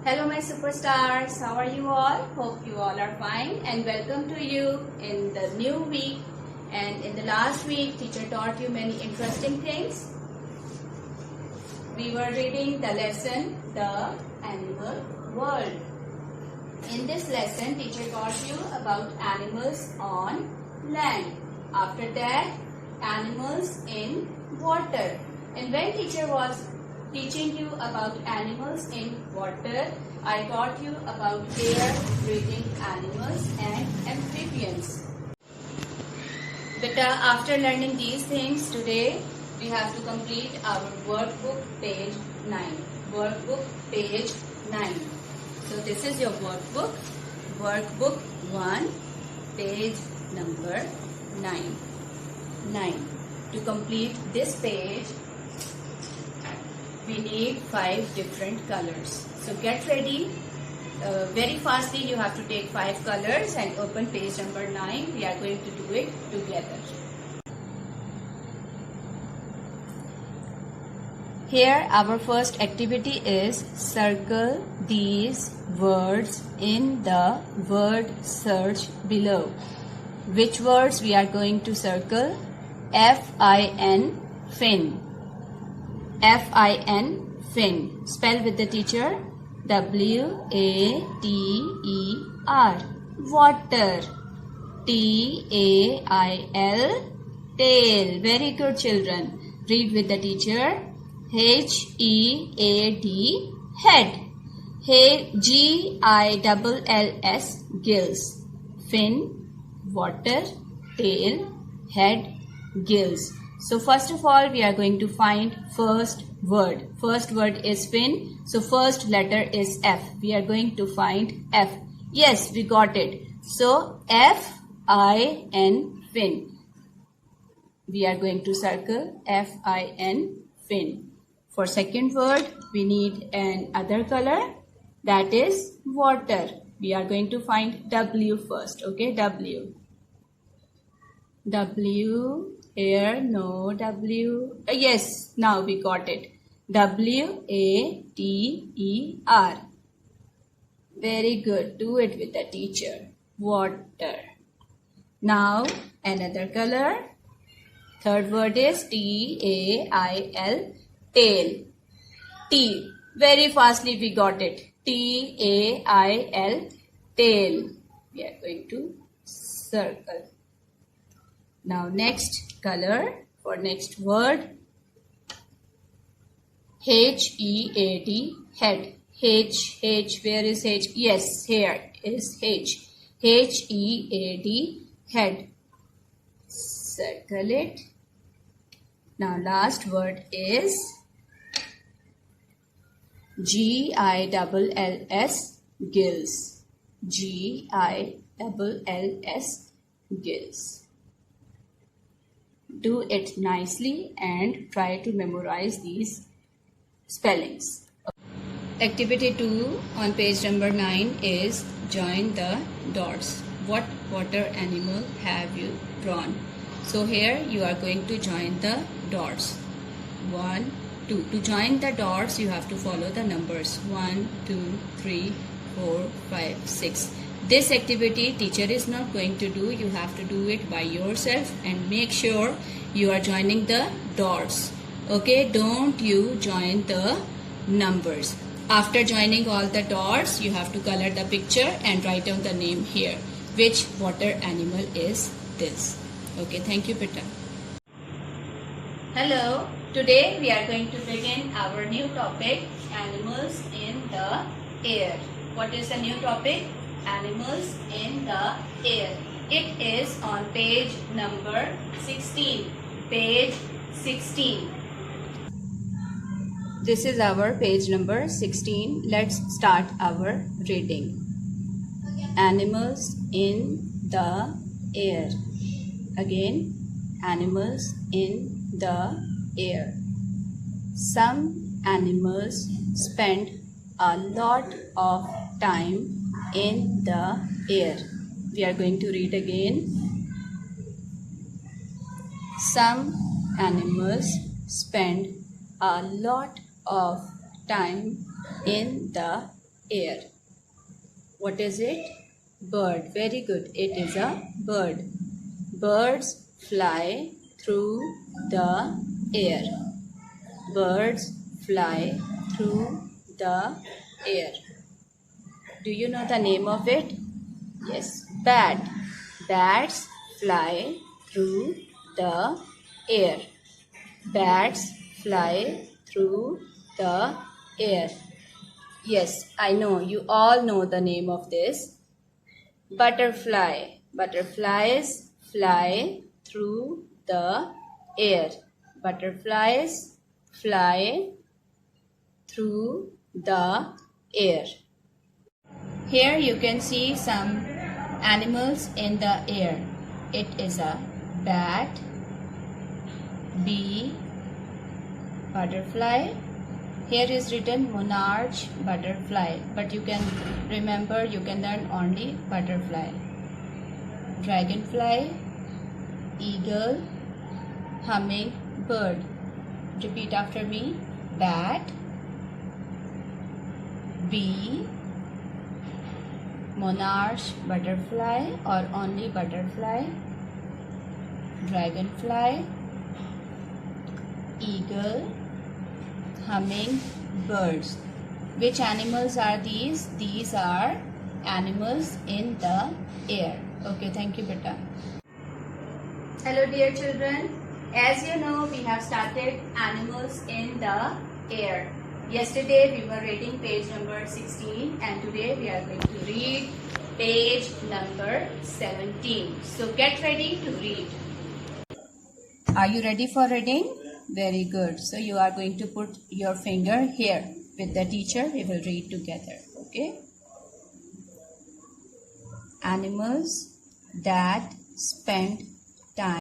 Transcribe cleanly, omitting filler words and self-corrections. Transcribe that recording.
Hello my superstars, how are you all? Hope you all are fine and welcome to you in the new week. And in the last week, teacher taught you many interesting things. We were reading the lesson, The Animal World. In this lesson, teacher taught you about animals on land. After that, animals in water. And when teacher was teaching you about animals in water, I taught you about air-breathing animals and amphibians. Beta, after learning these things, today we have to complete our workbook page 9. Workbook page 9. So this is your workbook. Workbook 1, page number 9. 9. To complete this page, we need 5 different colors. So get ready. Very fastly you have to take 5 colors and open page number 9. We are going to do it together. Here our first activity is circle these words in the word search below. Which words we are going to circle? F-I-N, fin. F-I-N, fin. Spell with the teacher. W-A-T-E-R. Water. T-A-I-L. Tail. Very good, children. Read with the teacher. H-E-A-D. Head. G-I-L-L-S. Gills. Fin. Water. Tail. Head. Gills. So first of all, we are going to find first word. First word is fin. So first letter is F. We are going to find F. Yes, we got it. So F-I-N, fin. We are going to circle F-I-N, fin. For second word, we need an other color. That is water. We are going to find W first. Okay, W. W. Here, no, W. Yes, now we got it. W-A-T-E-R. Very good. Do it with the teacher. Water. Now, another color. Third word is T-A-I-L. Tail. T. Very fastly we got it. T-A-I-L. Tail. We are going to circle. Now next color for next word. H-E-A-D, head. H, where is H? Yes, here is H. H-E-A-D, head. Circle it. Now last word is G-I-L-L-S, gills. G-I-L-L-S, gills. Do it nicely and try to memorize these spellings. Activity 2 on page number 9 is join the dots. What water animal have you drawn? So here you are going to join the dots. 1, 2. To join the dots you have to follow the numbers. 1, 2, 3, 4, 5, 6. This activity teacher is not going to do. You have to do it by yourself and make sure you are joining the dots. Okay, don't you join the numbers. After joining all the dots, you have to color the picture and write down the name here. Which water animal is this? Okay, thank you, Pita. Hello, today we are going to begin our new topic, animals in the air. What is the new topic? Animals in the air. It is on page number 16. Page 16. This is our page number 16. Let's start our reading. Animals in the air. Again, animals in the air. Some animals spend a lot of time in the air. We are going to read again. Some animals spend a lot of time in the air. What is it? Bird. Very good. It is a bird. Birds fly through the air. Birds fly through the air. Do you know the name of it? Yes, bat. Bats fly through the air. Bats fly through the air. Yes, I know. You all know the name of this. Butterfly. Butterflies fly through the air. Butterflies fly through the air. Here you can see some animals in the air. It is a bat, bee, butterfly. Here is written monarch butterfly, but you can remember, you can learn only butterfly. Dragonfly, eagle, hummingbird. Repeat after me. Bat, bee, monarch butterfly or only butterfly, dragonfly, eagle, hummingbirds. Which animals are these? These are animals in the air. Okay, thank you, beta. Hello dear children. As you know, we have started animals in the air. Yesterday we were reading page number 16 and today we are going to read page number 17. So get ready to read. Are you ready for reading? Very good. So you are going to put your finger here. With the teacher we will read together. Okay. Animals that spend